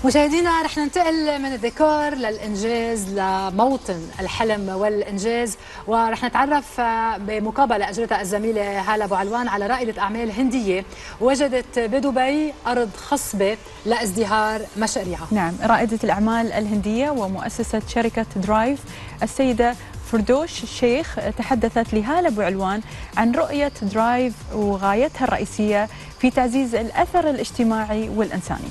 مشاهدينا رح ننتقل من الديكور للإنجاز لموطن الحلم والإنجاز، ورح نتعرف بمقابلة أجرتها الزميلة هالة أبو علوان على رائدة أعمال هندية وجدت بدبي أرض خصبة لازدهار مشاريعها. نعم، رائدة الأعمال الهندية ومؤسسة شركة درايف السيدة فردوش الشيخ تحدثت لهالة أبو علوان عن رؤية درايف وغايتها الرئيسية في تعزيز الأثر الاجتماعي والإنساني.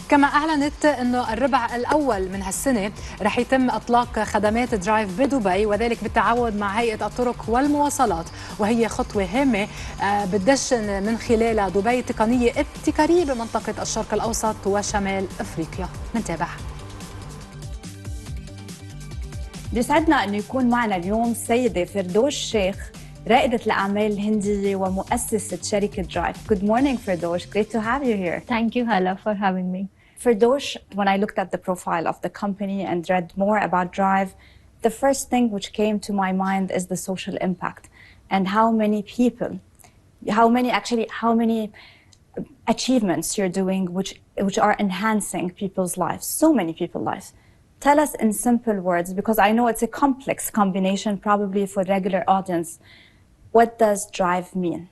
كما أعلنت أنه الربع الأول من هالسنة رح يتم إطلاق خدمات درايف بدبي، وذلك بالتعاون مع هيئة الطرق والمواصلات، وهي خطوة هامة بتدشن من خلالها دبي تقنية ابتكارية بمنطقة الشرق الأوسط وشمال أفريقيا. نتابع. بيسعدنا أنه يكون معنا اليوم السيدة فردوش الشيخ، رائدة الأعمال الهندية ومؤسسة شركة درايف. Good morning, Firdosh. Great to have you here. Thank you, Hala, for having me. Firdosh, when I looked at the profile of the company and read more about Drive, the first thing which came to my mind is the social impact and how many people, how many achievements you're doing which are enhancing people's lives, so many people's lives. Tell us in simple words, because I know it's a complex combination probably for regular audience. What does Drive mean?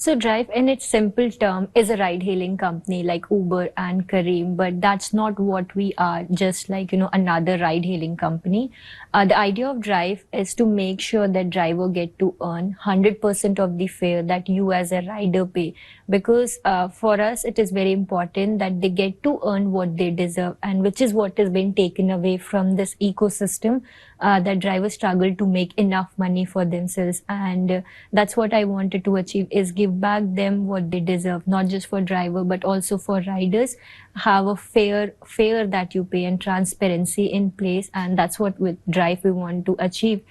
So Drive in its simple term is a ride-hailing company like Uber and Careem, but that's not what we are, just like, another ride-hailing company. The idea of Drive is to make sure that driver get to earn 100% of the fare that you as a rider pay. Because for us, it is very important that they get to earn what they deserve, and which is what has been taken away from this ecosystem, that drivers struggle to make enough money for themselves. And that's what I wanted to achieve, is give back them what they deserve, not just for driver, but also for riders. Have a fair that you pay and transparency in place. And that's what with Drive we want to achieve,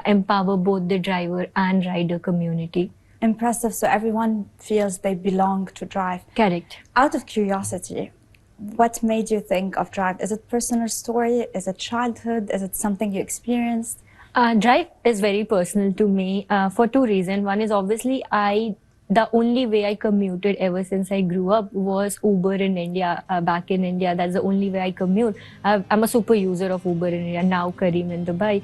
empower both the driver and rider community. Impressive. So everyone feels they belong to Drive. Correct. Out of curiosity, what made you think of Drive? Is it personal story? Is it childhood? Is it something you experienced? Drive is very personal to me for two reasons. One is obviously the only way I commuted ever since I grew up was Uber in India. Back in India, that's the only way I commute. I'm a super user of Uber in India, now Careem in Dubai.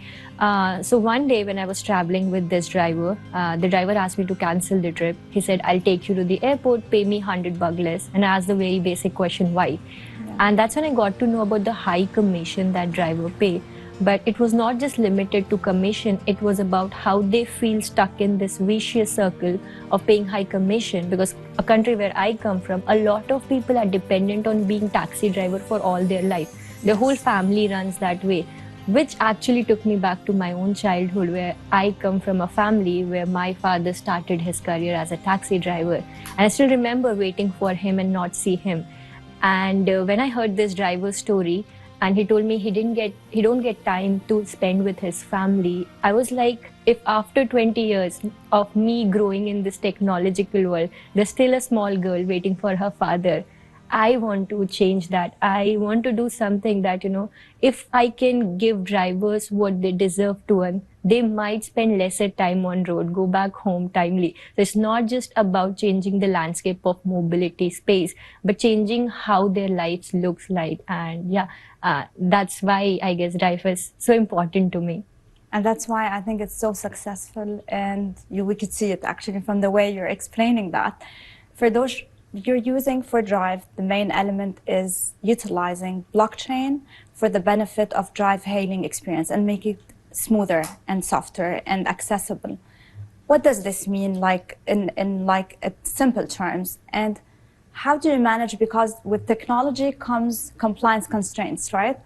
So one day when I was traveling with this driver, the driver asked me to cancel the trip. He said, I'll take you to the airport, pay me $100 less. And I asked the very basic question, why? Yeah. And that's when I got to know about the high commission that driver pay. But it was not just limited to commission, it was about how they feel stuck in this vicious circle of paying high commission. Because a country where I come from, a lot of people are dependent on being taxi driver for all their life. Their whole family runs that way, which actually took me back to my own childhood, where I come from a family where my father started his career as a taxi driver. And I still remember waiting for him and not see him. And when I heard this driver's story, and he told me he don't get time to spend with his family, I was like, if after 20 years of me growing in this technological world, there's still a small girl waiting for her father, I want to change that. I want to do something that, if I can give drivers what they deserve to earn, they might spend lesser time on road, go back home timely. So it's not just about changing the landscape of mobility space, but changing how their lives looks like. And that's why I guess Drive is so important to me. And that's why I think it's so successful, and we could see it actually from the way you're explaining that. For those you're using for Drive, the main element is utilizing blockchain for the benefit of drive hailing experience and make it smoother and softer and accessible. What does this mean, like in simple terms? And how do you manage, because with technology comes compliance constraints, right?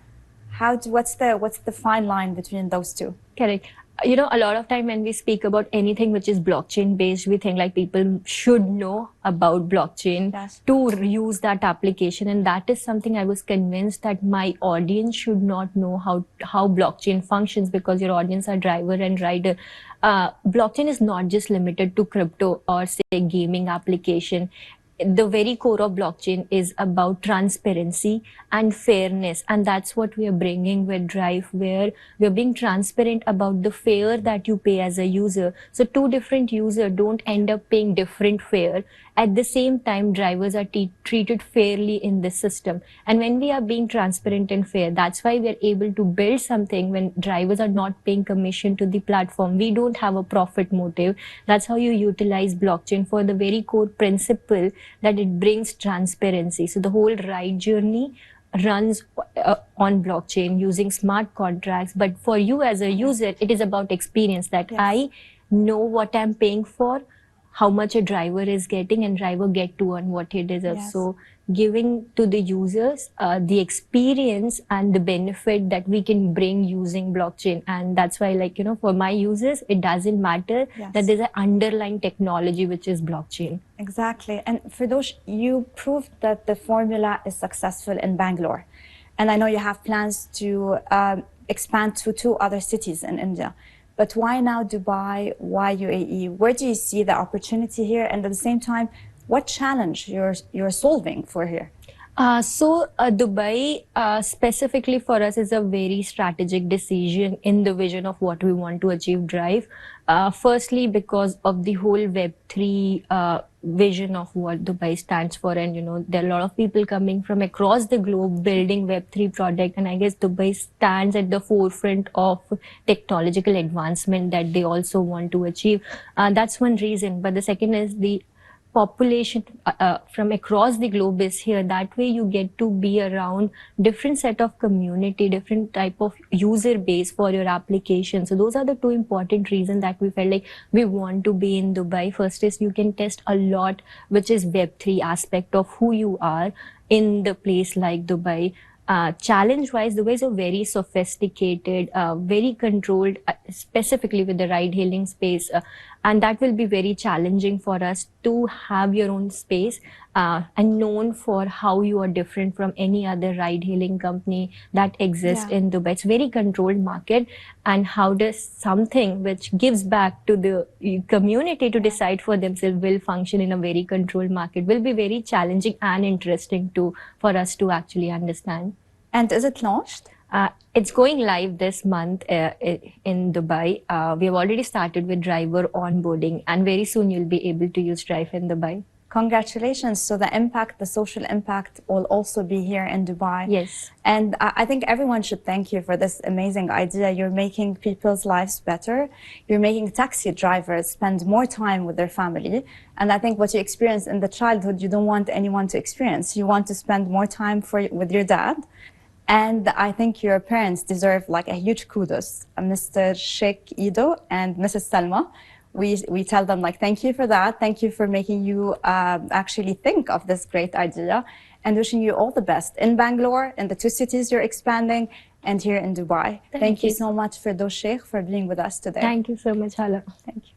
What's the fine line between those two? Correct. A lot of time when we speak about anything which is blockchain based, we think like people should know about blockchain. Yes. To use that application. And that is something I was convinced that my audience should not know how blockchain functions, because your audience are driver and rider. Blockchain is not just limited to crypto or say gaming application. The very core of blockchain is about transparency and fairness, and that's what we are bringing with Drive, where we're being transparent about the fare that you pay as a user. So two different users don't end up paying different fare. At the same time, drivers are treated fairly in this system. And when we are being transparent and fair, that's why we are able to build something when drivers are not paying commission to the platform. We don't have a profit motive. That's how you utilize blockchain for the very core principle that it brings transparency. So the whole ride journey runs on blockchain using smart contracts. But for you as a user, it is about experience that I know what I'm paying for, how much a driver is getting, and driver get to earn what he deserves. So giving to the users the experience and the benefit that we can bring using blockchain. And that's why, like, for my users, it doesn't matter that there's an underlying technology, which is blockchain. Exactly. And Firdosh, you proved that the formula is successful in Bangalore. And I know you have plans to expand to 2 other cities in India. But why now Dubai? Why UAE? Where do you see the opportunity here? And at the same time, what challenge you're solving for here? So Dubai specifically for us is a very strategic decision in the vision of what we want to achieve Drive. Firstly, because of the whole Web3 vision of what Dubai stands for, and there are a lot of people coming from across the globe building Web3 product, and I guess Dubai stands at the forefront of technological advancement that they also want to achieve. That's one reason. But the second is the population from across the globe is here. That way you get to be around different set of community, different type of user base for your application. So those are the 2 important reasons that we felt like we want to be in Dubai. First is you can test a lot, which is Web3 aspect of who you are in the place like Dubai. Challenge-wise, Dubai is a very sophisticated, very controlled, specifically with the ride-hailing space. And that will be very challenging for us to have your own space and known for how you are different from any other ride-hailing company that exists in Dubai. It's a very controlled market. And how does something which gives back to the community to decide for themselves will function in a very controlled market will be very challenging and interesting for us to actually understand. And is it launched? It's going live this month in Dubai. We have already started with driver onboarding, and very soon you'll be able to use Drive in Dubai. Congratulations. So the impact, the social impact will also be here in Dubai. Yes. And I think everyone should thank you for this amazing idea. You're making people's lives better. You're making taxi drivers spend more time with their family. And I think what you experienced in the childhood, you don't want anyone to experience. You want to spend more time with your dad. And I think your parents deserve like a huge kudos, Mr. Sheikh Ido and Mrs. Salma. We tell them like, thank you for that. Thank you for making you actually think of this great idea, and wishing you all the best in Bangalore, in the 2 cities you're expanding, and here in Dubai. Thank you so much, Firdosh Sheikh, for being with us today. Thank you so much, Hala. Thank you.